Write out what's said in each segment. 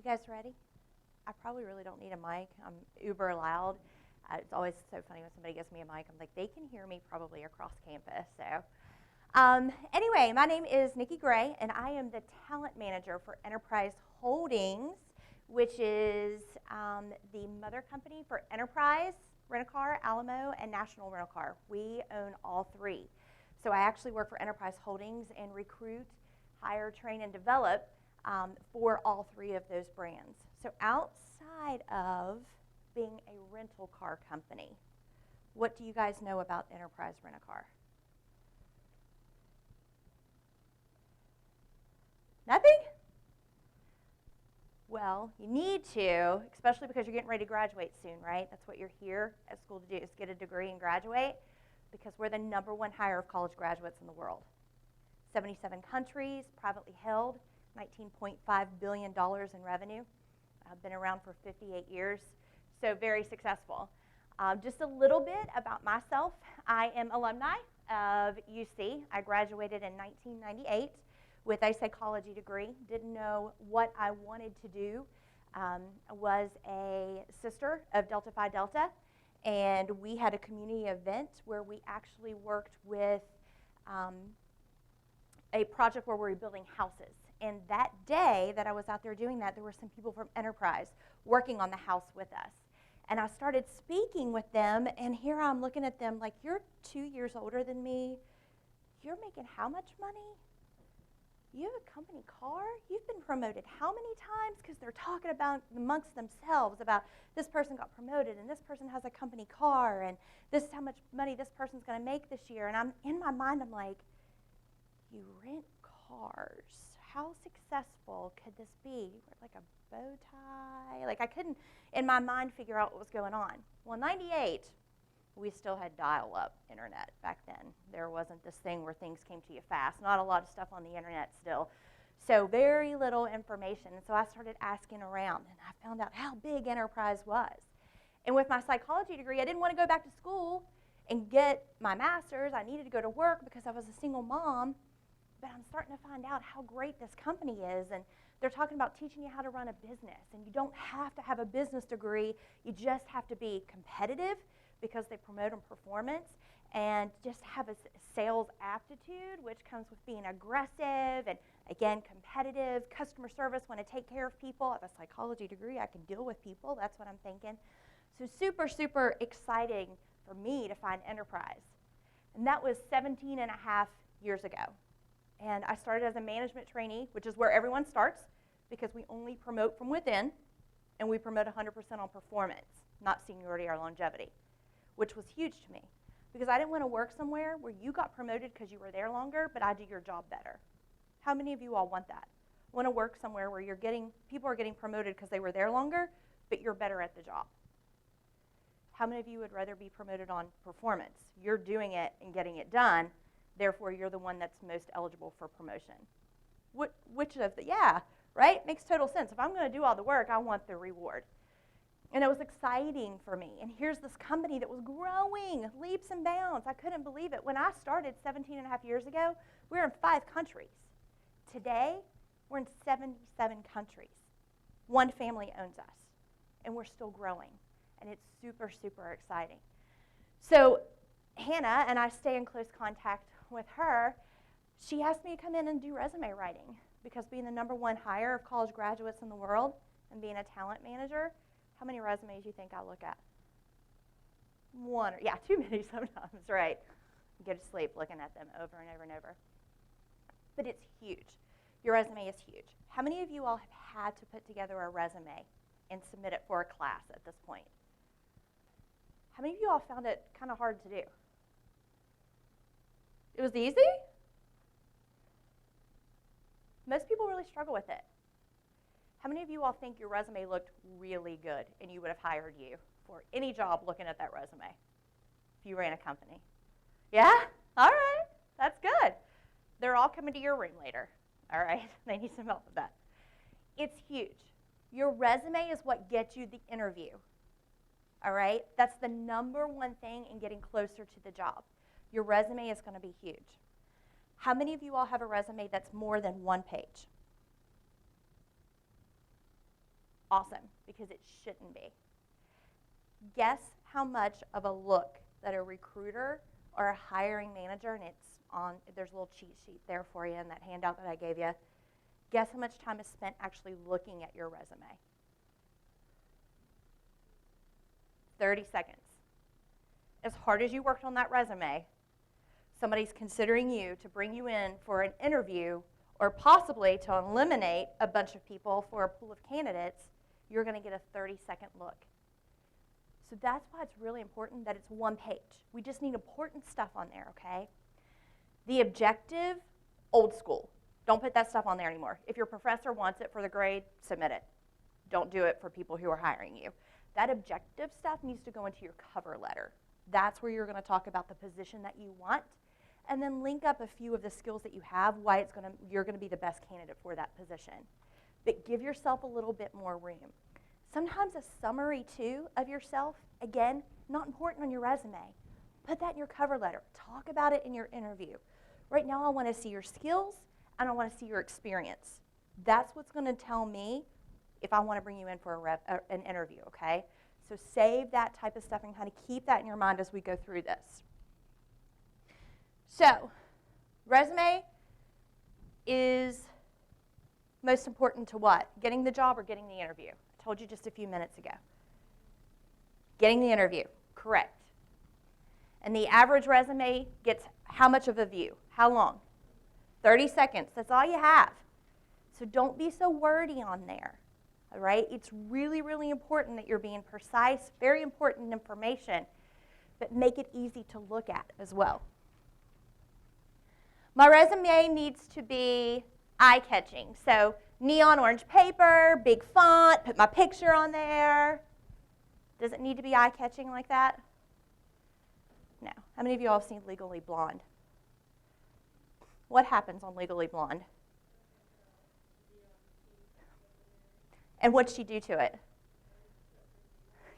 You guys ready? I probably really don't need a mic. I'm uber loud. It's always so funny when somebody gives me a mic. I'm like, they can hear me probably across campus. Anyway, my name is Nikki Gray, and I am the talent manager for Enterprise Holdings, which is the mother company for Enterprise, Rent-A-Car, Alamo, and National Rent-A-Car. We own all three. So I actually work for Enterprise Holdings and recruit, hire, train, and develop for all three of those brands. So outside of being a rental car company, what do you guys know about Enterprise Rent-A-Car? Nothing? Well, you need to, especially because you're getting ready to graduate soon, right? That's what you're here at school to do, is get a degree and graduate, because we're the #1 hire of college graduates in the world. 77 countries, privately held, $19.5 billion in revenue. I've been around for 58 years, so very successful. Just a little bit about myself. I am alumni of UC. I graduated in 1998 with a psychology degree. Didn't know what I wanted to do. Was a sister of Delta Phi Delta, and we had a community event where we actually worked with a project where we were building houses. And that day that I was out there doing that, there were some people from Enterprise working on the house with us. And I started speaking with them, and here I'm looking at them like, you're 2 years older than me. You're making how much money? You have a company car? You've been promoted how many times? Because they're talking about amongst themselves about this person got promoted and this person has a company car and this is how much money this person's going to make this year. And I'm in my mind, I'm like, you rent cars. How successful could this be? You wear like a bow tie. Like I couldn't, in my mind, figure out what was going on. Well, in 98, we still had dial-up internet back then. There wasn't this thing where things came to you fast. Not a lot of stuff on the internet still. So very little information. And so I started asking around, and I found out how big Enterprise was. And with my psychology degree, I didn't want to go back to school and get my master's. I needed to go to work because I was a single mom. But I'm starting to find out how great this company is. And they're talking about teaching you how to run a business. And you don't have to have a business degree. You just have to be competitive, because they promote on performance, and just have a sales aptitude, which comes with being aggressive and, again, competitive, customer service, want to take care of people. I have a psychology degree. I can deal with people. That's what I'm thinking. So super, super exciting for me to find Enterprise. And that was 17 and a half years ago. And I started as a management trainee, which is where everyone starts, because we only promote from within, and we promote 100% on performance, not seniority or longevity, which was huge to me, because I didn't want to work somewhere where you got promoted because you were there longer, but I do your job better. How many of you all want that? Want to work somewhere where people are getting promoted because they were there longer, but you're better at the job? How many of you would rather be promoted on performance? You're doing it and getting it done, therefore you're the one that's most eligible for promotion. Which of the, yeah, right? Makes total sense. If I'm going to do all the work, I want the reward. And it was exciting for me. And here's this company that was growing leaps and bounds. I couldn't believe it. When I started 17 and a half years ago, we were in 5 countries. Today, we're in 77 countries. One family owns us, and we're still growing. And it's super, super exciting. So Hannah, and I stay in close contact with her, she asked me to come in and do resume writing, because being the #1 hire of college graduates in the world and being a talent manager, how many resumes do you think I look at? One, yeah, too many sometimes, right? You go to sleep looking at them over and over and over. But it's huge. Your resume is huge. How many of you all have had to put together a resume and submit it for a class at this point? How many of you all found it kind of hard to do? It was easy? Most people really struggle with it. How many of you all think your resume looked really good and you would have hired you for any job looking at that resume if you ran a company? Yeah? All right. That's good. They're all coming to your room later. All right? They need some help with that. It's huge. Your resume is what gets you the interview. All right? That's the #1 thing in getting closer to the job. Your resume is going to be huge. How many of you all have a resume that's more than 1 page? awesome, because it shouldn't be. Guess how much of a look that a recruiter or a hiring manager, and there's a little cheat sheet there for you in that handout that I gave you. Guess how much time is spent actually looking at your resume? 30 seconds. As hard as you worked on that resume, somebody's considering you to bring you in for an interview or possibly to eliminate a bunch of people for a pool of candidates, you're going to get a 30-second look. So that's why it's really important that it's one page. We just need important stuff on there, okay? The objective, old school. Don't put that stuff on there anymore. If your professor wants it for the grade, submit it. Don't do it for people who are hiring you. That objective stuff needs to go into your cover letter. That's where you're going to talk about the position that you want, and then link up a few of the skills that you have, why you're going to be the best candidate for that position. But give yourself a little bit more room. Sometimes a summary, too, of yourself, again, not important on your resume. Put that in your cover letter. Talk about it in your interview. Right now, I want to see your skills, and I want to see your experience. That's what's going to tell me if I want to bring you in for an interview, okay? So save that type of stuff and kind of keep that in your mind as we go through this. So, resume is most important to what? Getting the job or getting the interview? I told you just a few minutes ago. Getting the interview, correct. And the average resume gets how much of a view? How long? 30 seconds. That's all you have. So don't be so wordy on there. All right? It's really, really important that you're being precise, very important information, but make it easy to look at as well. My resume needs to be eye-catching. So neon orange paper, big font, put my picture on there. Does it need to be eye-catching like that? No. How many of you all have seen Legally Blonde? What happens on Legally Blonde? And what'd she do to it?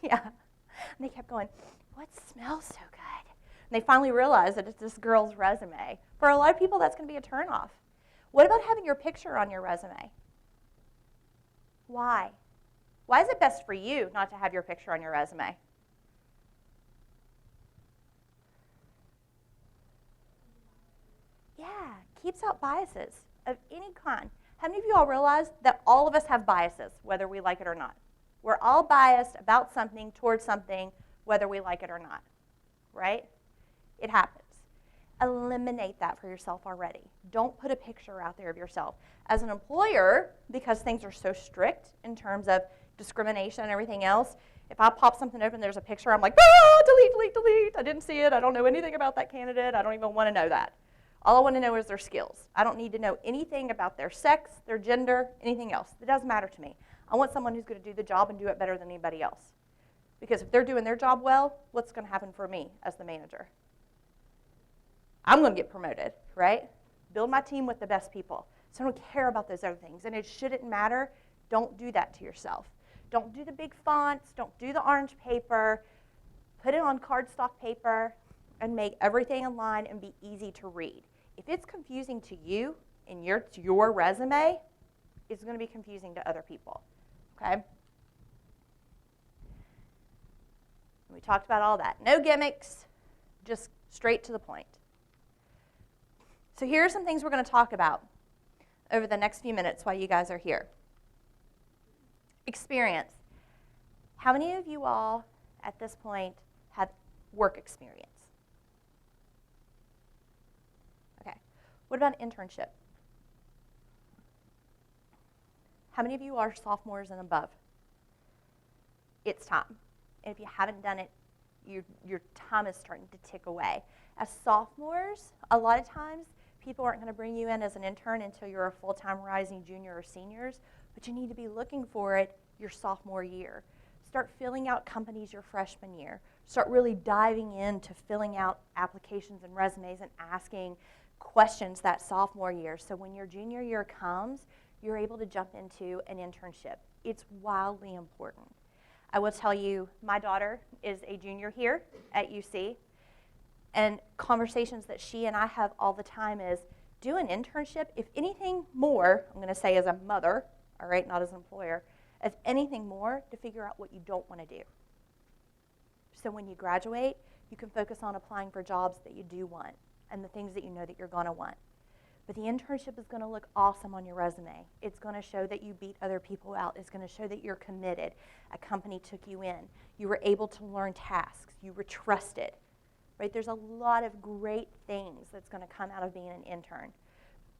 Yeah. And they kept going, what smells so good? And they finally realized that it's this girl's resume. For a lot of people, that's going to be a turnoff. What about having your picture on your resume? Why? Why is it best for you not to have your picture on your resume? Yeah, keeps out biases of any kind. How many of you all realize that all of us have biases, whether we like it or not? We're all biased about something, towards something, whether we like it or not, right? It happens. Eliminate that for yourself already. Don't put a picture out there of yourself. As an employer, because things are so strict in terms of discrimination and everything else, if I pop something open, there's a picture, I'm like, delete, delete, delete. I didn't see it. I don't know anything about that candidate. I don't even want to know that. All I want to know is their skills. I don't need to know anything about their sex, their gender, anything else. It doesn't matter to me. I want someone who's going to do the job and do it better than anybody else. Because if they're doing their job well, what's going to happen for me as the manager? I'm going to get promoted, right? Build my team with the best people. So I don't care about those other things. And it shouldn't matter. Don't do that to yourself. Don't do the big fonts. Don't do the orange paper. Put it on cardstock paper and make everything in line and be easy to read. If it's confusing to you and your resume, it's going to be confusing to other people, okay? We talked about all that. No gimmicks, just straight to the point. So here are some things we're going to talk about over the next few minutes while you guys are here. Experience. How many of you all at this point have work experience? Okay. What about internship? How many of you are sophomores and above? It's time. And if you haven't done it, your time is starting to tick away. As sophomores, a lot of times, people aren't going to bring you in as an intern until you're a full-time rising junior or seniors, but you need to be looking for it your sophomore year. Start filling out companies your freshman year. Start really diving into filling out applications and resumes and asking questions that sophomore year. So when your junior year comes, you're able to jump into an internship. It's wildly important. I will tell you, my daughter is a junior here at UC, and conversations that she and I have all the time is, do an internship. If anything more, I'm going to say as a mother, all right, not as an employer, if anything more, to figure out what you don't want to do. So when you graduate, you can focus on applying for jobs that you do want and the things that you know that you're going to want. But the internship is going to look awesome on your resume. It's going to show that you beat other people out. It's going to show that you're committed. A company took you in. You were able to learn tasks. You were trusted. Right? There's a lot of great things that's going to come out of being an intern.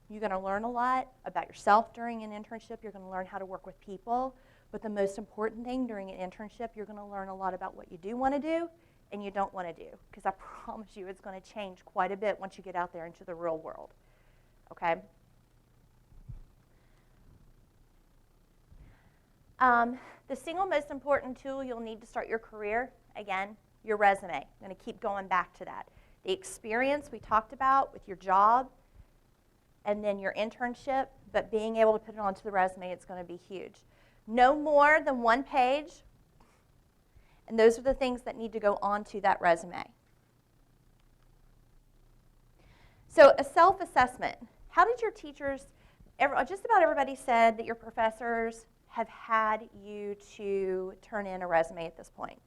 You're going to learn a lot about yourself during an internship. You're going to learn how to work with people. But the most important thing during an internship, you're going to learn a lot about what you do want to do and you don't want to do. Because I promise you it's going to change quite a bit once you get out there into the real world. Okay? The single most important tool you'll need to start your career, again, your resume. I'm going to keep going back to that. The experience we talked about with your job and then your internship, but being able to put it onto the resume, it's going to be huge. No more than one page, and those are the things that need to go onto that resume. So a self-assessment. How did your teachers, just about everybody said that your professors have had you to turn in a resume at this point.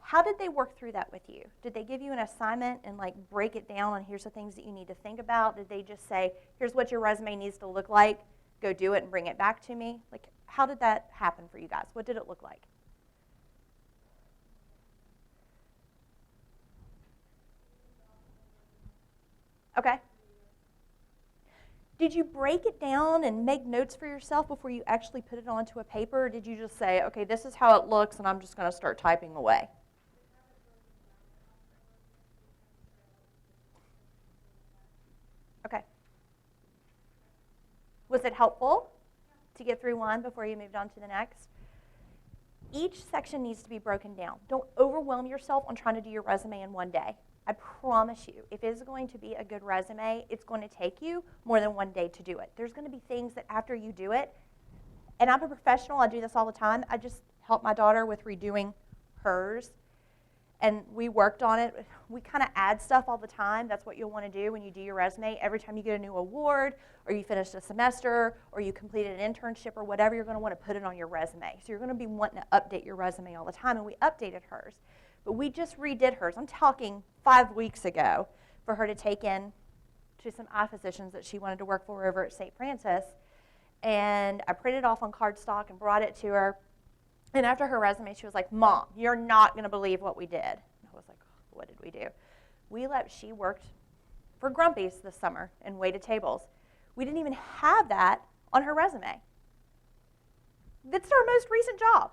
How did they work through that with you? Did they give you an assignment and like break it down on here's the things that you need to think about? Did they just say, here's what your resume needs to look like, go do it and bring it back to me? Like, how did that happen for you guys? What did it look like? Okay. Did you break it down and make notes for yourself before you actually put it onto a paper? Or did you just say, okay, this is how it looks, and I'm just going to start typing away? Okay. Was it helpful to get through one before you moved on to the next? Each section needs to be broken down. Don't overwhelm yourself on trying to do your resume in one day. I promise you, if it's going to be a good resume, it's going to take you more than one day to do it. There's going to be things that after you do it, and I'm a professional, I do this all the time. I just helped my daughter with redoing hers, and we worked on it. We kind of add stuff all the time. That's what you'll want to do when you do your resume. Every time you get a new award, or you finished a semester, or you completed an internship, or whatever, you're going to want to put it on your resume. So you're going to be wanting to update your resume all the time, and we updated hers. But we just redid hers. I'm talking 5 weeks ago for her to take in to some eye physicians that she wanted to work for over at St. Francis. And I printed off on cardstock and brought it to her. And after her resume, she was like, Mom, you're not going to believe what we did. And I was like, what did we do? She worked for Grumpy's this summer and waited tables. We didn't even have that on her resume. That's our most recent job.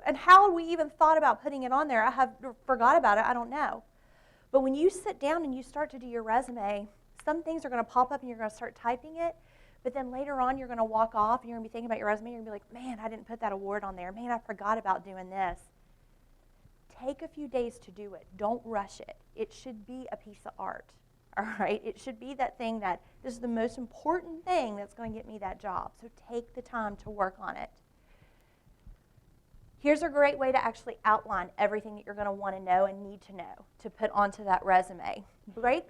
And how we even thought about putting it on there, I have forgot about it, I don't know. But when you sit down and you start to do your resume, some things are going to pop up and you're going to start typing it, but then later on you're going to walk off and you're going to be thinking about your resume, and you're going to be like, man, I didn't put that award on there. Man, I forgot about doing this. Take a few days to do it. Don't rush it. It should be a piece of art, all right? It should be that thing that this is the most important thing that's going to get me that job. So take the time to work on it. Here's a great way to actually outline everything that you're going to want to know and need to know to put onto that resume.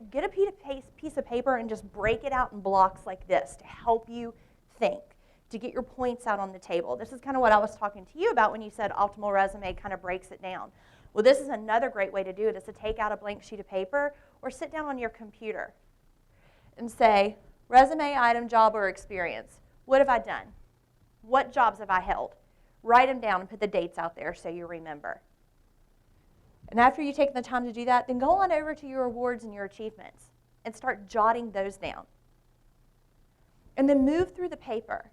Get a piece of paper and just break it out in blocks like this to help you think, to get your points out on the table. This is kind of what I was talking to you about when you said optimal resume kind of breaks it down. Well, this is another great way to do it, is to take out a blank sheet of paper or sit down on your computer and say, resume, item, job, or experience. What have I done? What jobs have I held? Write them down and put the dates out there so you remember. And after you take the time to do that, then go on over to your awards and your achievements and start jotting those down. And then move through the paper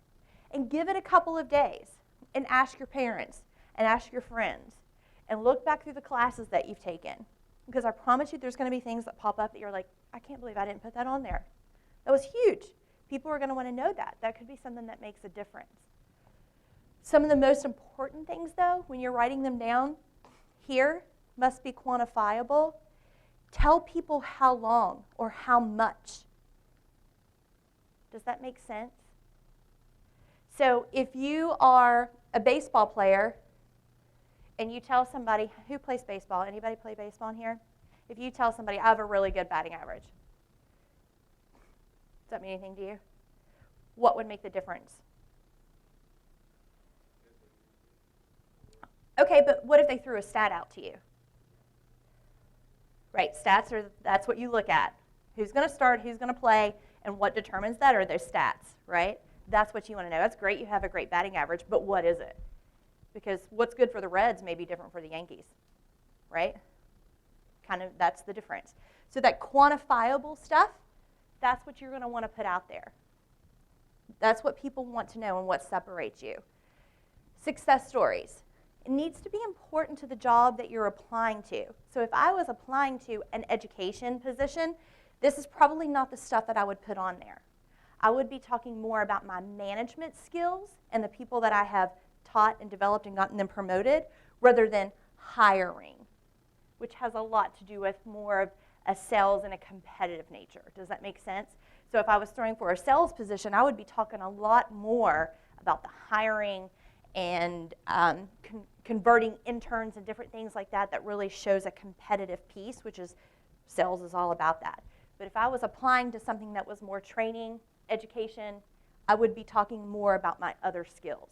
and give it a couple of days and ask your parents and ask your friends and look back through the classes that you've taken. Because I promise you there's going to be things that pop up that you're like, I can't believe I didn't put that on there. That was huge. People are going to want to know that. That could be something that makes a difference. Some of the most important things, though, when you're writing them down here, must be quantifiable. Tell people how long or how much. Does that make sense? So if you are a baseball player and you tell somebody, who plays baseball? Anybody play baseball in here? If you tell somebody, I have a really good batting average, does that mean anything to you? What would make the difference? Okay, but what if they threw a stat out to you? Right, that's what you look at. Who's going to start, who's going to play, and what determines that are those stats, right? That's what you want to know. That's great, you have a great batting average, but what is it? Because what's good for the Reds may be different for the Yankees, right? Kind of, that's the difference. So that quantifiable stuff, that's what you're going to want to put out there. That's what people want to know and what separates you. Success stories. It needs to be important to the job that you're applying to. So if I was applying to an education position, this is probably not the stuff that I would put on there. I would be talking more about my management skills and the people that I have taught and developed and gotten them promoted, rather than hiring, which has a lot to do with more of a sales and a competitive nature. Does that make sense? So if I was throwing for a sales position, I would be talking a lot more about the hiring and converting interns and different things like that that really shows a competitive piece, which is sales is all about that. But if I was applying to something that was more training, education, I would be talking more about my other skills.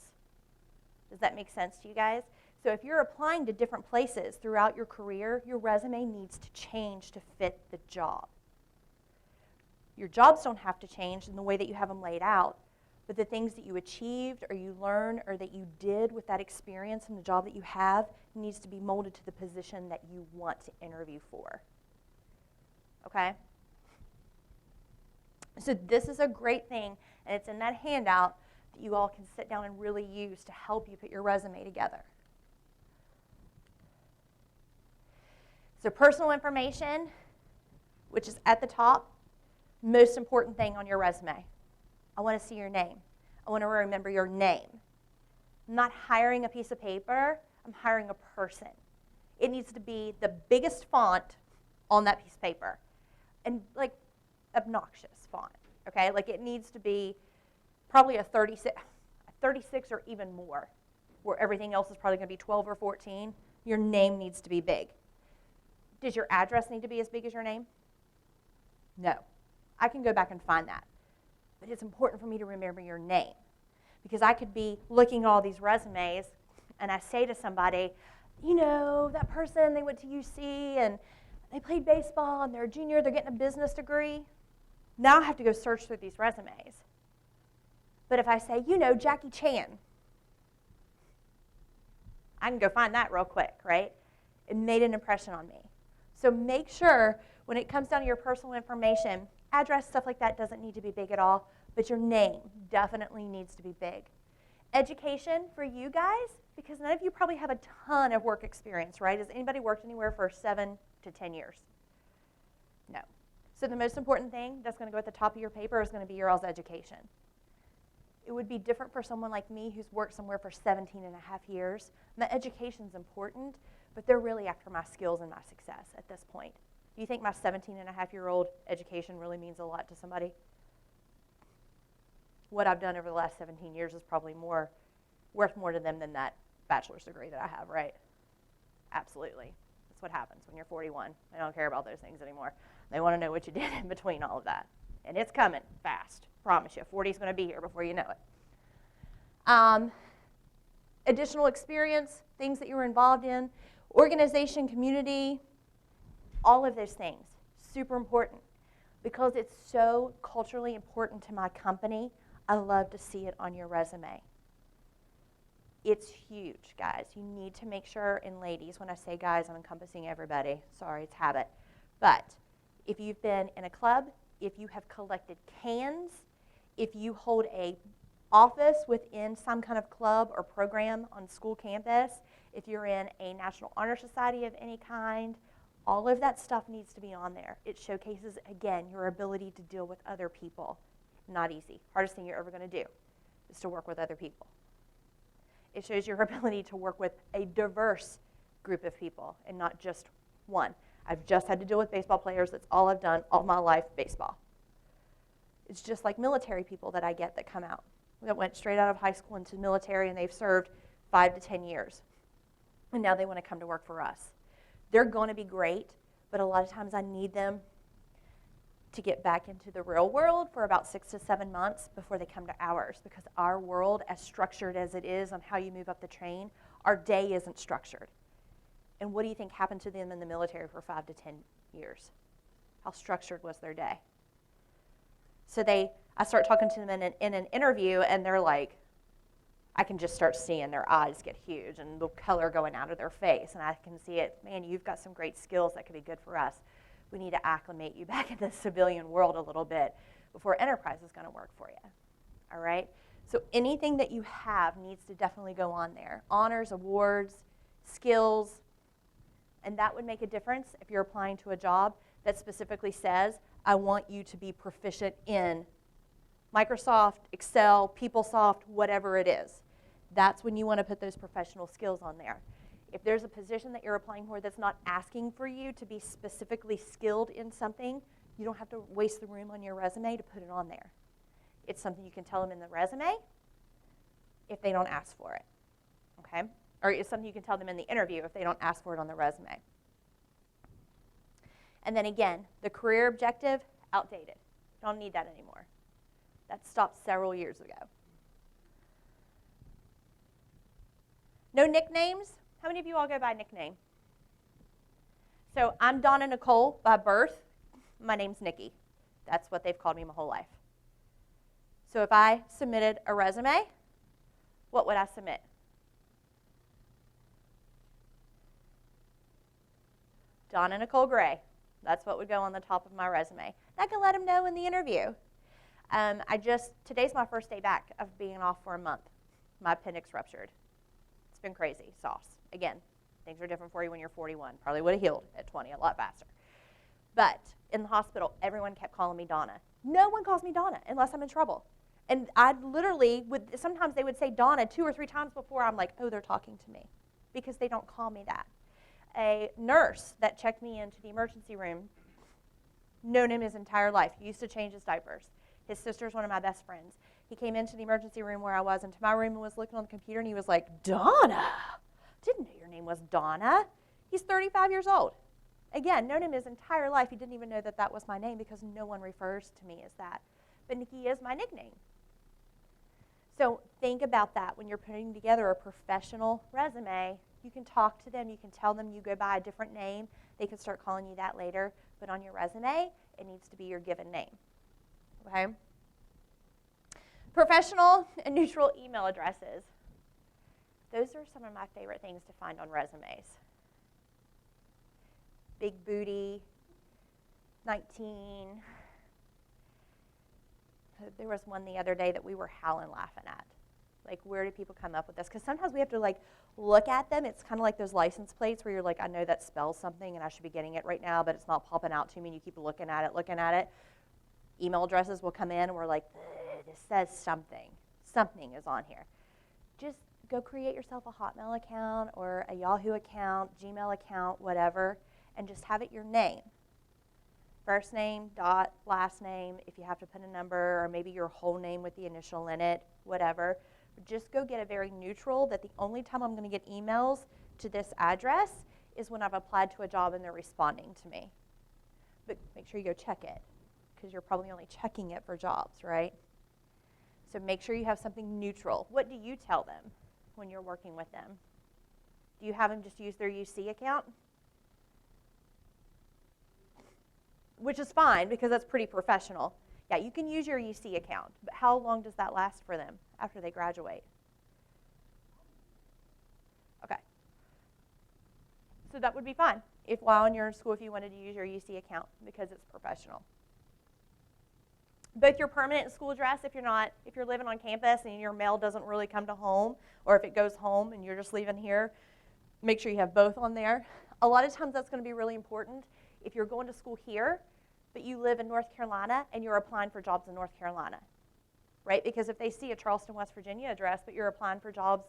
Does that make sense to you guys? So if you're applying to different places throughout your career, your resume needs to change to fit the job. Your jobs don't have to change in the way that you have them laid out, but the things that you achieved or you learned or that you did with that experience in the job that you have needs to be molded to the position that you want to interview for. Okay? So this is a great thing, and it's in that handout that you all can sit down and really use to help you put your resume together. So personal information, which is at the top, most important thing on your resume. I want to see your name. I want to remember your name. I'm not hiring a piece of paper. I'm hiring a person. It needs to be the biggest font on that piece of paper, and like obnoxious font, okay? Like it needs to be probably a 36 or even more, where everything else is probably going to be 12 or 14. Your name needs to be big. Does your address need to be as big as your name? No. I can go back and find that. But it's important for me to remember your name, because I could be looking at all these resumes and I say to somebody, you know, that person, they went to UC and they played baseball and they're a junior, they're getting a business degree. Now I have to go search through these resumes. But if I say, you know, Jackie Chan, I can go find that real quick, right? It made an impression on me. So make sure when it comes down to your personal information, address, stuff like that doesn't need to be big at all, but your name definitely needs to be big. Education for you guys, because none of you probably have a ton of work experience, right? Has anybody worked anywhere for 7 to 10 years? No. So the most important thing that's going to go at the top of your paper is going to be your all's education. It would be different for someone like me who's worked somewhere for 17 and a half years. My education's important, but they're really after my skills and my success at this point. Do you think my 17-and-a-half-year-old education really means a lot to somebody? What I've done over the last 17 years is probably worth more to them than that bachelor's degree that I have, right? Absolutely. That's what happens when you're 41. They don't care about those things anymore. They want to know what you did in between all of that. And it's coming fast, promise you. 40 is going to be here before you know it. Additional experience, things that you were involved in, organization, community, all of those things, super important. Because it's so culturally important to my company, I love to see it on your resume. It's huge, guys. You need to make sure, and ladies, when I say guys, I'm encompassing everybody. Sorry, it's habit. But if you've been in a club, if you have collected cans, if you hold a office within some kind of club or program on school campus, if you're in a National Honor Society of any kind, all of that stuff needs to be on there. It showcases, again, your ability to deal with other people. Not easy. Hardest thing you're ever going to do is to work with other people. It shows your ability to work with a diverse group of people and not just one. I've just had to deal with baseball players. That's all I've done all my life, baseball. It's just like military people that I get that come out, that went straight out of high school into the military, and they've served 5 to 10 years. And now they want to come to work for us. They're going to be great, but a lot of times I need them to get back into the real world for about 6 to 7 months before they come to ours, because our world, as structured as it is on how you move up the train, Our day isn't structured. And what do you think happened to them in the military for 5 to 10 years? How structured was their day? So I start talking to them in an interview, and they're like, I can just start seeing their eyes get huge and the color going out of their face. And I can see it, man, you've got some great skills that could be good for us. We need to acclimate you back in the civilian world a little bit before enterprise is going to work for you. All right? So anything that you have needs to definitely go on there. Honors, awards, skills. And that would make a difference if you're applying to a job that specifically says, I want you to be proficient in Microsoft, Excel, PeopleSoft, whatever it is. That's when you want to put those professional skills on there. If there's a position that you're applying for that's not asking for you to be specifically skilled in something, you don't have to waste the room on your resume to put it on there. It's something you can tell them in the resume if they don't ask for it, okay? Or it's something you can tell them in the interview if they don't ask for it on the resume. And then again, the career objective, outdated. Don't need that anymore. That stopped several years ago. No nicknames? How many of you all go by nickname? So I'm Donna Nicole by birth. My name's Nikki. That's what they've called me my whole life. So if I submitted a resume, what would I submit? Donna Nicole Gray. That's what would go on the top of my resume. And I can let them know in the interview. Today's my first day back of being off for a month. My appendix ruptured. It's been crazy, sauce. Again, things are different for you when you're 41. Probably would have healed at 20 a lot faster. But in the hospital, everyone kept calling me Donna. No one calls me Donna unless I'm in trouble. And I literally sometimes they would say Donna 2 or 3 times before I'm like, oh, they're talking to me, because they don't call me that. A nurse that checked me into the emergency room, known him his entire life, used to change his diapers. His sister's one of my best friends. He came into the emergency room where I was, into my room, and was looking on the computer, and he was like, Donna, didn't know your name was Donna. He's 35 years old. Again, known him his entire life. He didn't even know that that was my name because no one refers to me as that. But Nikki is my nickname. So think about that when you're putting together a professional resume. You can talk to them. You can tell them you go by a different name. They can start calling you that later. But on your resume, it needs to be your given name. Okay? Professional and neutral email addresses. Those are some of my favorite things to find on resumes. Big booty, 19. There was one the other day that we were howling laughing at. Like, where do people come up with this? Because sometimes we have to, like, look at them. It's kind of like those license plates where you're like, I know that spells something and I should be getting it right now, but it's not popping out to me, and you keep looking at it. Email addresses will come in, and we're like, this says something. Something is on here. Just go create yourself a Hotmail account or a Yahoo account, Gmail account, whatever, and just have it your name. First name, dot, last name, if you have to put a number, or maybe your whole name with the initial in it, whatever. Just go get a very neutral, that the only time I'm going to get emails to this address is when I've applied to a job and they're responding to me. But make sure you go check it, because you're probably only checking it for jobs, right? So make sure you have something neutral. What do you tell them when you're working with them? Do you have them just use their UC account? Which is fine, because that's pretty professional. Yeah, you can use your UC account, but how long does that last for them after they graduate? Okay. So that would be fine if while you're in school, if you wanted to use your UC account, because it's professional. Both your permanent school address, if you're living on campus and your mail doesn't really come to home, or if it goes home and you're just leaving here, make sure you have both on there. A lot of times that's going to be really important if you're going to school here, but you live in North Carolina and you're applying for jobs in North Carolina, right? Because if they see a Charleston, West Virginia address, but you're applying for jobs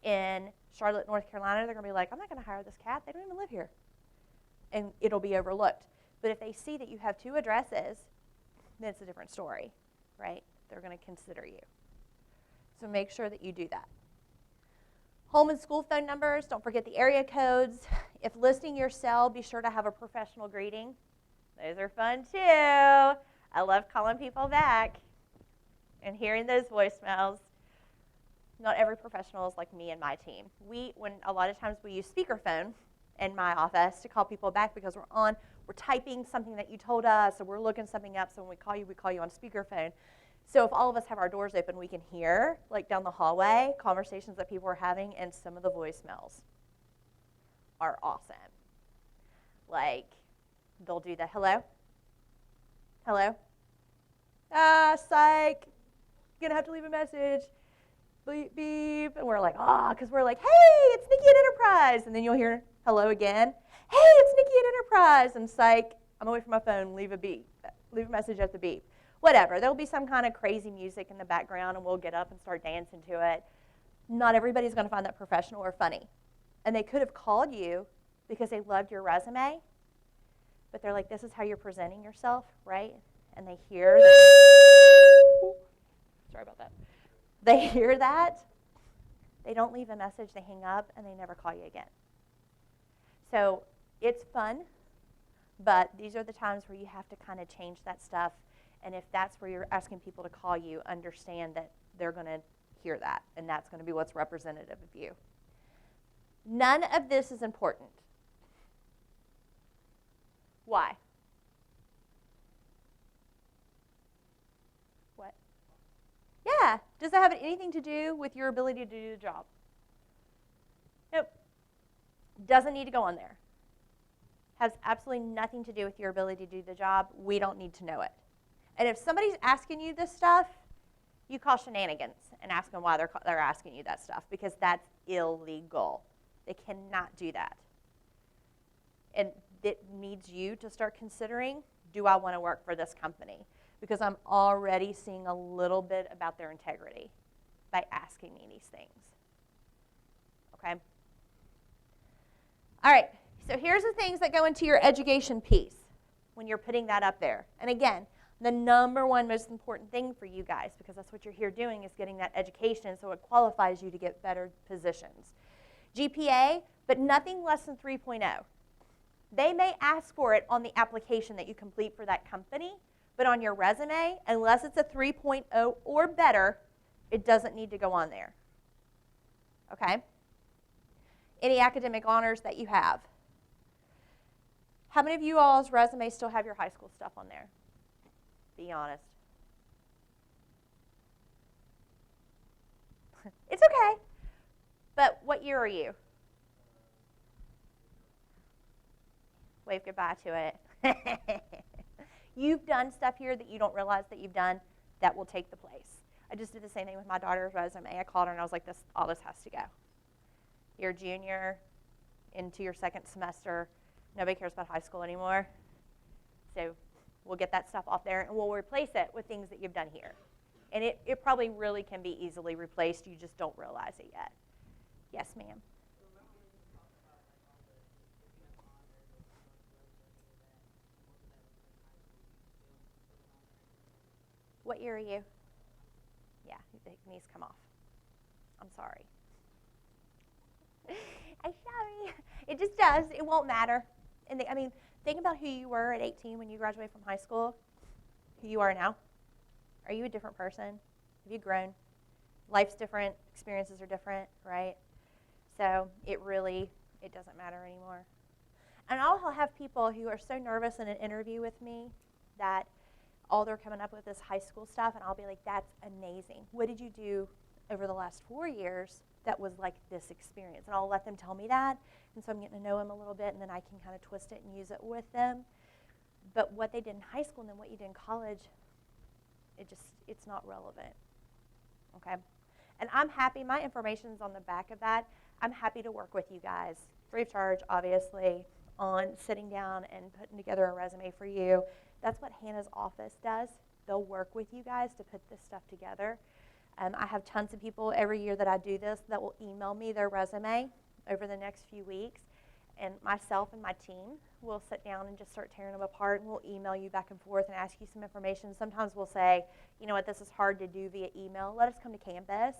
in Charlotte, North Carolina, they're going to be like, I'm not going to hire this cat. They don't even live here. And it'll be overlooked. But if they see that you have 2 addresses, then it's a different story, right? They're going to consider you. So make sure that you do that. Home and school phone numbers, don't forget the area codes. If listing your cell, be sure to have a professional greeting. Those are fun too. I love calling people back and hearing those voicemails. Not every professional is like me and my team. When a lot of times we use speakerphone in my office to call people back because we're typing something that you told us, or we're looking something up, so when we call you on speakerphone. So if all of us have our doors open, we can hear, like down the hallway, conversations that people are having, and some of the voicemails are awesome. Like, they'll do the hello? Hello? Psych. You're going to have to leave a message. Beep, beep. And we're like, because we're like, hey, it's Nikki at Enterprise. And then you'll hear hello again. Hey, it's Nikki at Enterprise. And psych, I'm away from my phone. Leave a beep. Leave a message at the beep. Whatever. There'll be some kind of crazy music in the background, and we'll get up and start dancing to it. Not everybody's going to find that professional or funny. And they could have called you because they loved your resume, but they're like, this is how you're presenting yourself, right? And they hear that. Sorry about that. They hear that. They don't leave a message. They hang up, and they never call you again. So it's fun, but these are the times where you have to kind of change that stuff. And if that's where you're asking people to call you, understand that they're going to hear that, and that's going to be what's representative of you. None of this is important. Why? What? Yeah. Does that have anything to do with your ability to do the job? Nope. Doesn't need to go on there. Has absolutely nothing to do with your ability to do the job. We don't need to know it. And if somebody's asking you this stuff, you call shenanigans and ask them why they're asking you that stuff, because that's illegal. They cannot do that. And it needs you to start considering, do I want to work for this company? Because I'm already seeing a little bit about their integrity by asking me these things. Okay? All right, so here's the things that go into your education piece when you're putting that up there. And again, the number one most important thing for you guys, because that's what you're here doing, is getting that education so it qualifies you to get better positions. GPA, but nothing less than 3.0. They may ask for it on the application that you complete for that company, but on your resume, unless it's a 3.0 or better, it doesn't need to go on there. Okay? Any academic honors that you have. How many of you all's resumes still have your high school stuff on there? Be honest. It's okay. But what year are you? Wave goodbye to it. You've done stuff here that you don't realize that you've done that will take the place. I just did the same thing with my daughter's resume. I called her and I was like, all this has to go. You're a junior into your second semester. Nobody cares about high school anymore. So we'll get that stuff off there, and we'll replace it with things that you've done here. And it probably really can be easily replaced. You just don't realize it yet. Yes, ma'am. What year are you? Yeah, it needs to come off. I'm sorry. I'm sorry. It just does. It won't matter. And think about who you were at 18 when you graduated from high school, who you are now. Are you a different person? Have you grown? Life's different. Experiences are different, right? So it doesn't matter anymore. And I'll have people who are so nervous in an interview with me that all they're coming up with is high school stuff, and I'll be like, that's amazing. What did you do over the last 4 years that was like this experience? And I'll let them tell me that, and so I'm getting to know them a little bit, and then I can kind of twist it and use it with them. But what they did in high school and then what you did in college, it's not relevant, okay? And I'm happy, my information's on the back of that. I'm happy to work with you guys, free of charge, obviously, on sitting down and putting together a resume for you. That's what Hannah's office does. They'll work with you guys to put this stuff together. I have tons of people every year that I do this that will email me their resume over the next few weeks. And myself and my team will sit down and just start tearing them apart, and we'll email you back and forth and ask you some information. Sometimes we'll say, you know what, this is hard to do via email. Let us come to campus,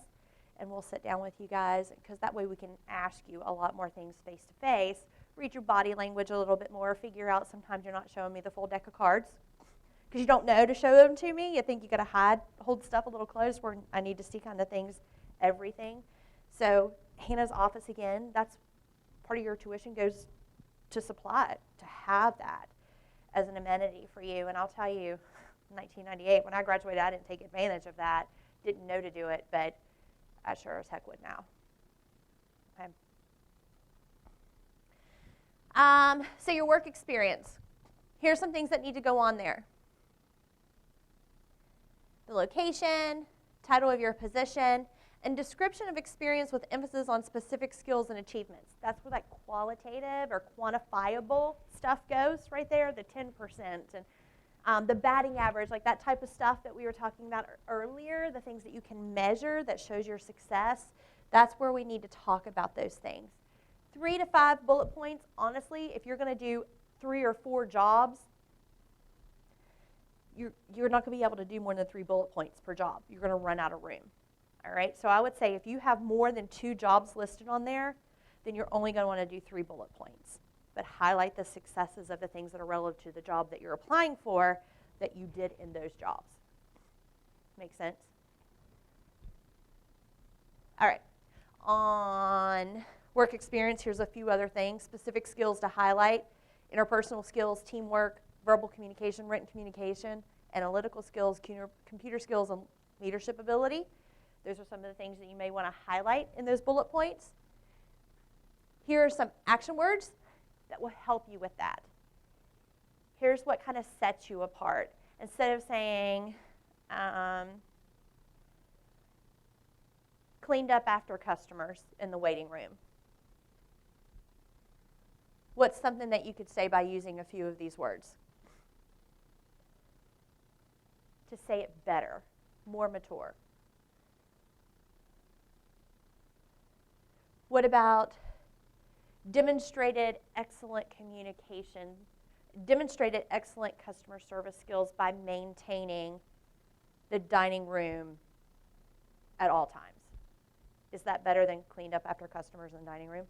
and we'll sit down with you guys, because that way we can ask you a lot more things face-to-face, read your body language a little bit more, figure out sometimes you're not showing me the full deck of cards because you don't know to show them to me. You think you got to hold stuff a little close where I need to see kind of things everything. So Hannah's office, again, that's part of your tuition goes to supply it, to have that as an amenity for you. And I'll tell you, 1998, when I graduated, I didn't take advantage of that, didn't know to do it, but I sure as heck would now. Okay. So your work experience. Here's some things that need to go on there. The location, title of your position, and description of experience with emphasis on specific skills and achievements. That's where that qualitative or quantifiable stuff goes right there, the 10%. And the batting average, like that type of stuff that we were talking about earlier, the things that you can measure that shows your success, that's where we need to talk about those things. 3 to 5 bullet points, honestly, if you're going to do 3 or 4 jobs, you're not going to be able to do more than 3 bullet points per job. You're going to run out of room. All right, so I would say if you have more than 2 jobs listed on there, then you're only going to want to do 3 bullet points. But highlight the successes of the things that are relative to the job that you're applying for that you did in those jobs. Make sense? All right, on work experience, here's a few other things. Specific skills to highlight: interpersonal skills, teamwork, verbal communication, written communication, analytical skills, computer skills, and leadership ability. Those are some of the things that you may want to highlight in those bullet points. Here are some action words that will help you with that. Here's what kind of sets you apart. Instead of saying, cleaned up after customers in the waiting room. What's something that you could say by using a few of these words? To say it better, more mature. What about demonstrated excellent communication, demonstrated excellent customer service skills by maintaining the dining room at all times? Is that better than cleaned up after customers in the dining room?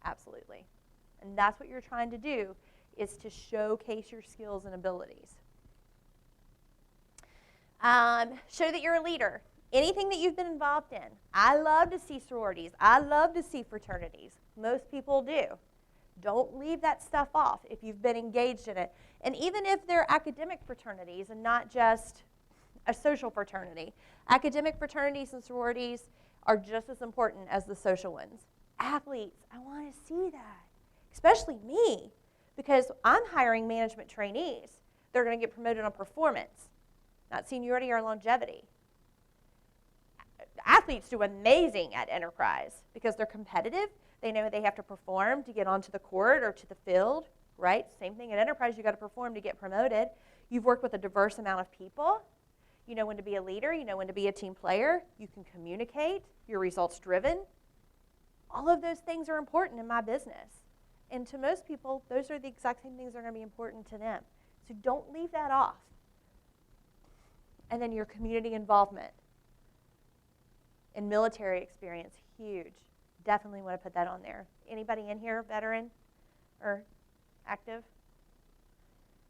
Absolutely. And that's what you're trying to do, is to showcase your skills and abilities. Show that you're a leader. Anything that you've been involved in. I love to see sororities. I love to see fraternities. Most people do. Don't leave that stuff off if you've been engaged in it. And even if they're academic fraternities and not just a social fraternity, academic fraternities and sororities are just as important as the social ones. Athletes, I want to see that, especially me, because I'm hiring management trainees. They're going to get promoted on performance, not seniority or longevity. Athletes do amazing at enterprise because they're competitive. They know they have to perform to get onto the court or to the field, right? Same thing at enterprise, you got to perform to get promoted. You've worked with a diverse amount of people. You know when to be a leader. You know when to be a team player. You can communicate. You're results driven. All of those things are important in my business. And to most people, those are the exact same things that are going to be important to them. So don't leave that off. And then your community involvement and military experience, huge. Definitely want to put that on there. Anybody in here veteran or active?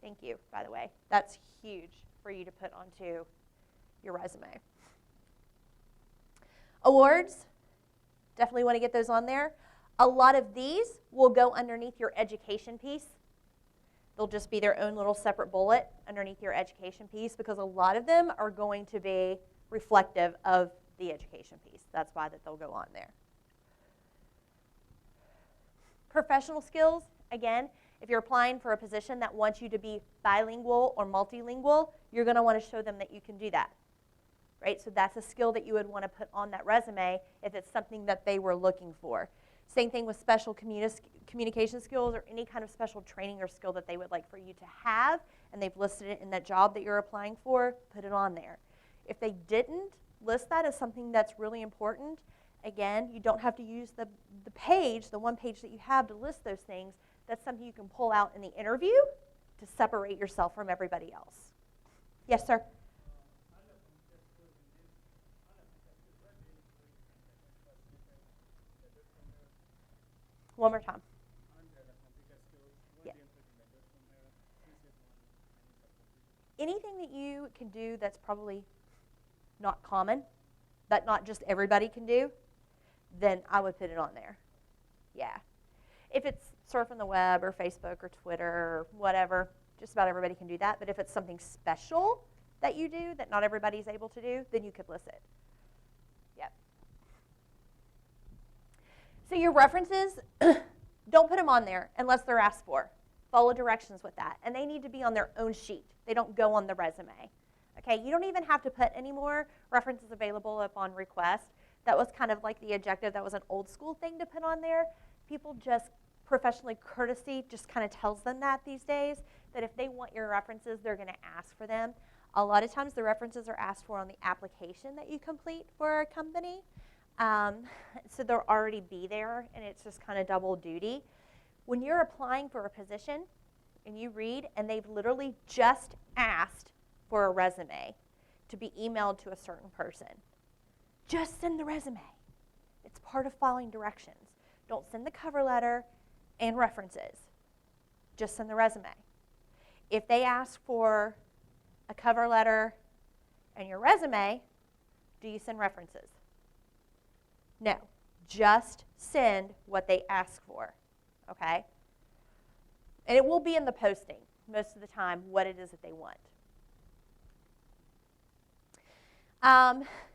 Thank you, by the way. That's huge for you to put onto your resume. Awards, definitely want to get those on there. A lot of these will go underneath your education piece. They'll just be their own little separate bullet underneath your education piece because a lot of them are going to be reflective of the education piece. That's why that they'll go on there. Professional skills, again, if you're applying for a position that wants you to be bilingual or multilingual, you're going to want to show them that you can do that, right? So that's a skill that you would want to put on that resume if it's something that they were looking for. Same thing with special communication skills or any kind of special training or skill that they would like for you to have, and they've listed it in that job that you're applying for, put it on there. If they didn't list that as something that's really important, again, you don't have to use the page, the one page that you have to list those things. That's something you can pull out in the interview to separate yourself from everybody else. Yes, sir? One more time. Yeah. Anything that you can do that's probably not common, that not just everybody can do, then I would put it on there. Yeah. If it's surfing the web or Facebook or Twitter or whatever, just about everybody can do that. But if it's something special that you do that not everybody's able to do, then you could list it. Yep. So your references, don't put them on there unless they're asked for. Follow directions with that. And they need to be on their own sheet. They don't go on the resume. Okay, you don't even have to put any more references available upon request. That was kind of like the adjective. That was an old school thing to put on there. People just, professionally courtesy just kind of tells them that these days, that if they want your references, they're going to ask for them. A lot of times the references are asked for on the application that you complete for a company. So they'll already be there, and it's just kind of double duty. When you're applying for a position and you read and they've literally just asked for a resume to be emailed to a certain person, just send the resume. It's part of following directions. Don't send the cover letter and references. Just send the resume. If they ask for a cover letter and your resume, do you send references? No. Just send what they ask for. Okay? And it will be in the posting most of the time what it is that they want.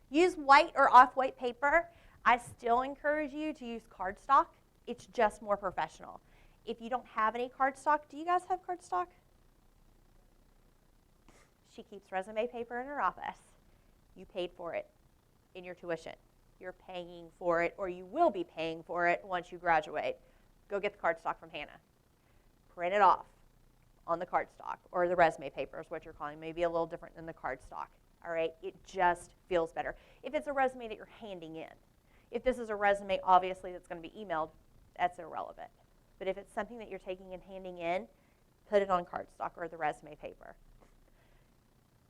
Use white or off-white paper. I still encourage you to use cardstock. It's just more professional. If you don't have any cardstock, do you guys have cardstock? She keeps resume paper in her office. You paid for it in your tuition. You're paying for it, or you will be paying for it once you graduate. Go get the cardstock from Hannah. Print it off on the cardstock, or the resume paper is what you're calling. Maybe a little different than the cardstock. All right, it just feels better. If it's a resume that you're handing in, if this is a resume, obviously, that's going to be emailed, that's irrelevant. But if it's something that you're taking and handing in, put it on cardstock or the resume paper.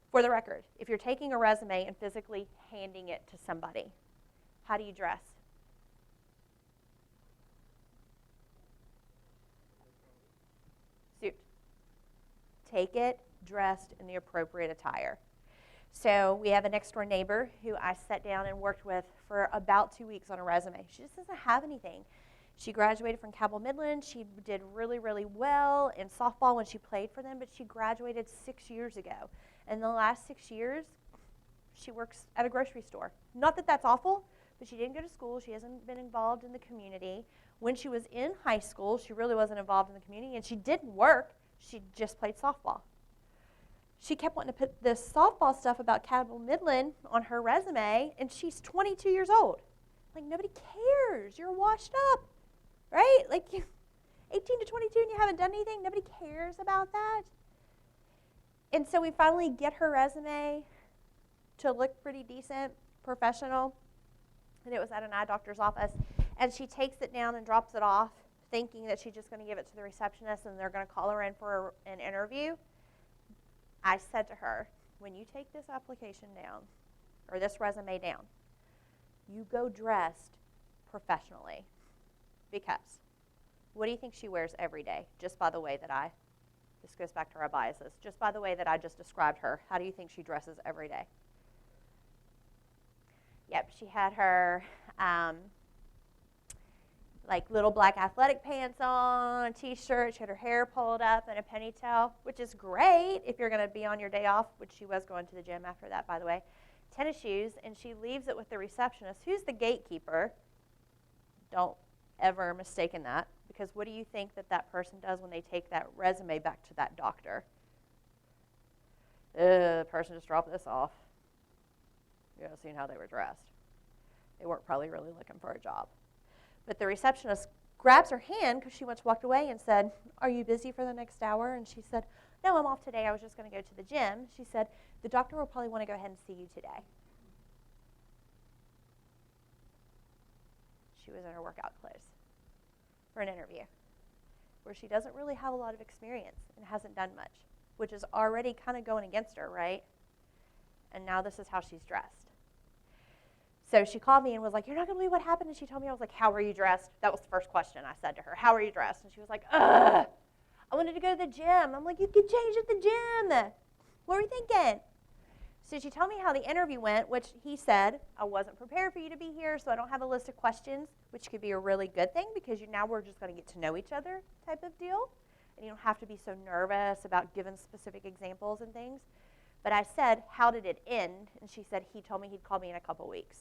For the record, if you're taking a resume and physically handing it to somebody, how do you dress? Suit. Take it dressed in the appropriate attire. So we have a next door neighbor who I sat down and worked with for about 2 weeks on a resume. She just doesn't have anything. She graduated from Cabell Midland. She did really, really well in softball when she played for them, but she graduated 6 years ago. In the last 6 years, she works at a grocery store. Not that that's awful, but she didn't go to school. She hasn't been involved in the community. When she was in high school, she really wasn't involved in the community, and she didn't work. She just played softball. She kept wanting to put this softball stuff about Cabell Midland on her resume, and she's 22 years old. Like, nobody cares. You're washed up, right? Like, 18 to 22 and you haven't done anything. Nobody cares about that. And so we finally get her resume to look pretty decent, professional, and it was at an eye doctor's office. And she takes it down and drops it off, thinking that she's just going to give it to the receptionist and they're going to call her in for an interview. I said to her, when you take this application down, or this resume down, you go dressed professionally. Because what do you think she wears every day, just by the way that this goes back to our biases, just by the way that I just described her, how do you think she dresses every day? Yep, she had her like little black athletic pants on, a t-shirt. She had her hair pulled up in a ponytail, which is great if you're going to be on your day off, which she was going to the gym after that, by the way. Tennis shoes, and she leaves it with the receptionist, who's the gatekeeper. Don't ever mistake that, because what do you think that person does when they take that resume back to that doctor? The person just dropped this off. You haven't seen how they were dressed. They weren't probably really looking for a job. But the receptionist grabs her hand because she once walked away and said, "Are you busy for the next hour?" And she said, "No, I'm off today. I was just going to go to the gym." She said, "The doctor will probably want to go ahead and see you today." She was in her workout clothes for an interview where she doesn't really have a lot of experience and hasn't done much, which is already kind of going against her, right? And now this is how she's dressed. So she called me and was like, "You're not going to believe what happened." And she told me, I was like, "How were you dressed?" That was the first question I said to her. "How are you dressed?" And she was like, "Ugh, I wanted to go to the gym." I'm like, "You could change at the gym. What were you thinking?" So did you tell me how the interview went, which he said, I wasn't prepared for you to be here, so I don't have a list of questions, which could be a really good thing because now we're just going to get to know each other type of deal. And you don't have to be so nervous about giving specific examples and things. But I said, how did it end? And she said, he told me he'd call me in a couple weeks.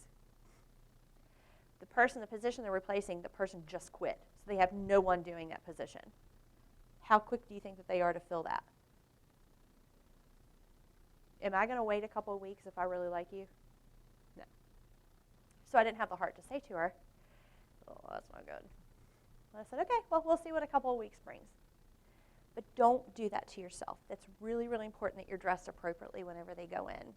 The position they're replacing, the person just quit. So they have no one doing that position. How quick do you think that they are to fill that? Am I going to wait a couple of weeks if I really like you? No. So I didn't have the heart to say to her, oh, that's not good. And I said, okay, well, we'll see what a couple of weeks brings. But don't do that to yourself. That's really, really important that you're dressed appropriately whenever they go in.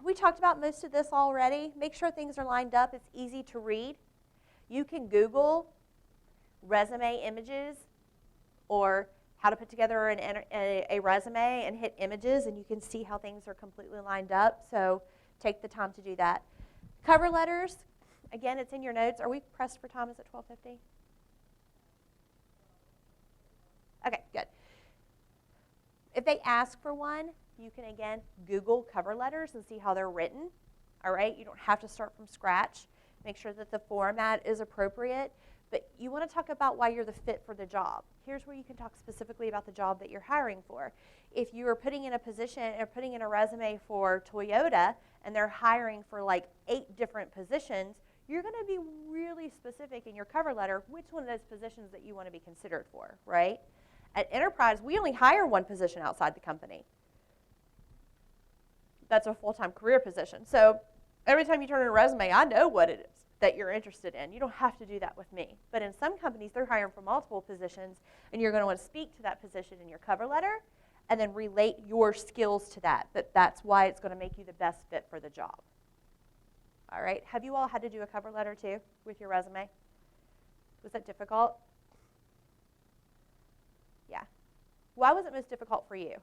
We talked about most of this already. Make sure things are lined up. It's easy to read. You can Google resume images or how to put together a resume and hit images, and you can see how things are completely lined up. So take the time to do that. Cover letters, again, it's in your notes. Are we pressed for time? Is it 12:50? Okay, good. If they ask for one, you can, again, Google cover letters and see how they're written. All right? You don't have to start from scratch. Make sure that the format is appropriate. But you want to talk about why you're the fit for the job. Here's where you can talk specifically about the job that you're hiring for. If you are putting in a position or putting in a resume for Toyota and they're hiring for like 8 different positions, you're going to be really specific in your cover letter which one of those positions that you want to be considered for, right? At Enterprise, we only hire one position outside the company. That's a full-time career position. So every time you turn in a resume, I know what it is that you're interested in. You don't have to do that with me. But in some companies, they're hiring for multiple positions, and you're going to want to speak to that position in your cover letter and then relate your skills to that. That's why it's going to make you the best fit for the job. All right? Have you all had to do a cover letter, too, with your resume? Was that difficult? Yeah. Why was it most difficult for you?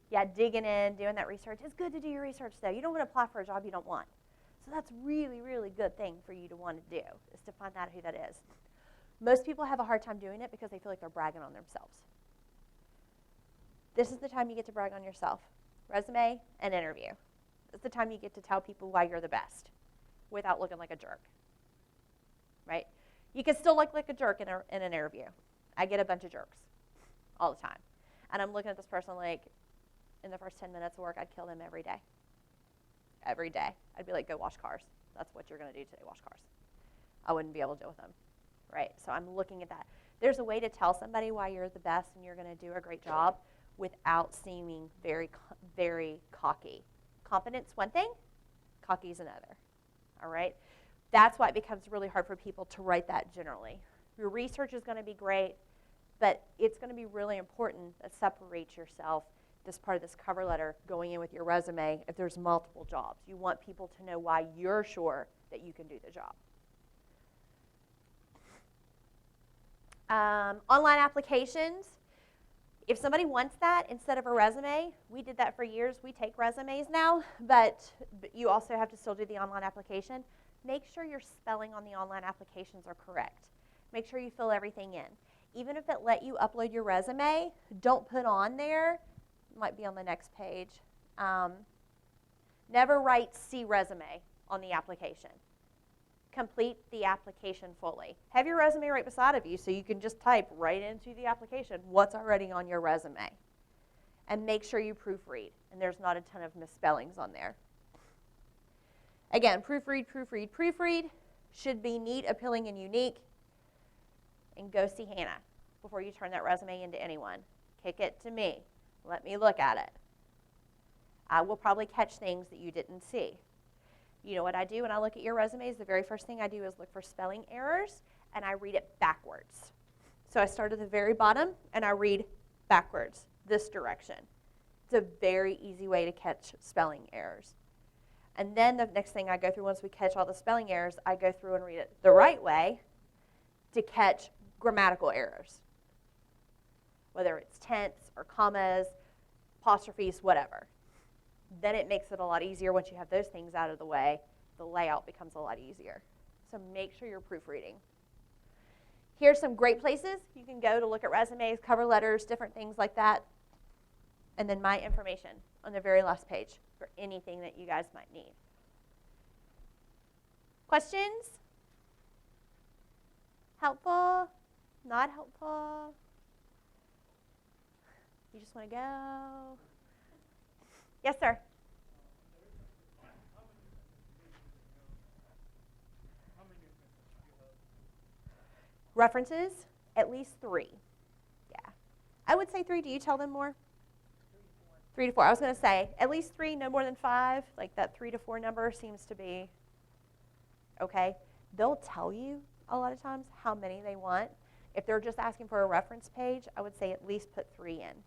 Yeah, digging in, doing that research. It's good to do your research, though. You don't want to apply for a job you don't want. So that's really, really good thing for you to want to do, is to find out who that is. Most people have a hard time doing it because they feel like they're bragging on themselves. This is the time you get to brag on yourself. Resume and interview. It's the time you get to tell people why you're the best without looking like a jerk, right? You can still look like a jerk in an interview. I get a bunch of jerks all the time. And I'm looking at this person like, in the first 10 minutes of work, I'd kill them every day. Every day. I'd be like, go wash cars. That's what you're going to do today, wash cars. I wouldn't be able to deal with them, right? So I'm looking at that. There's a way to tell somebody why you're the best and you're going to do a great job without seeming very, very cocky. Confidence, one thing. Cocky is another, all right? That's why it becomes really hard for people to write that generally. Your research is going to be great, but it's going to be really important that separates yourself, this part of this cover letter, going in with your resume if there's multiple jobs. You want people to know why you're sure that you can do the job. Online applications. If somebody wants that instead of a resume, we did that for years. We take resumes now, but you also have to still do the online application. Make sure your spelling on the online applications are correct. Make sure you fill everything in. Even if it let you upload your resume, don't put on there, might be on the next page, never write "see resume" on the application. Complete the application fully. Have your resume right beside of you so you can just type right into the application what's already on your resume. And make sure you proofread, and there's not a ton of misspellings on there. Again, proofread, proofread, proofread. Should be neat, appealing, and unique. And go see Hannah before you turn that resume into anyone. Kick it to me. Let me look at it. I will probably catch things that you didn't see. You know what I do when I look at your resumes? The very first thing I do is look for spelling errors, and I read it backwards. So I start at the very bottom, and I read backwards, this direction. It's a very easy way to catch spelling errors. And then the next thing I go through, once we catch all the spelling errors, I go through and read it the right way to catch grammatical errors, whether it's tense or commas, apostrophes, whatever. Then it makes it a lot easier once you have those things out of the way. The layout becomes a lot easier. So make sure you're proofreading. Here's some great places you can go to look at resumes, cover letters, different things like that. And then my information on the very last page for anything that you guys might need. Questions? Helpful? Not helpful? You just want to go? Yes, sir. References? At least 3. Yeah. I would say 3. Do you tell them more? 3 to 4. I was going to say at least 3, no more than 5. Like that 3 to 4 number seems to be okay. They'll tell you a lot of times how many they want. If they're just asking for a reference page, I would say at least put 3 in.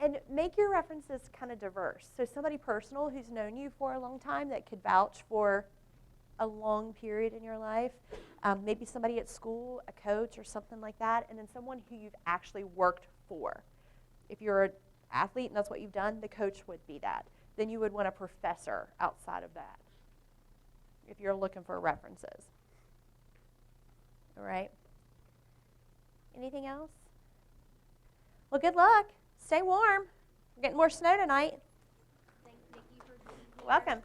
And make your references kind of diverse. So somebody personal who's known you for a long time that could vouch for a long period in your life. Maybe somebody at school, a coach or something like that. And then someone who you've actually worked for. If you're an athlete and that's what you've done, the coach would be that. Then you would want a professor outside of that if you're looking for references. All right. Anything else? Well, good luck. Stay warm. We're getting more snow tonight. Thanks, Nikki, for being here. Welcome.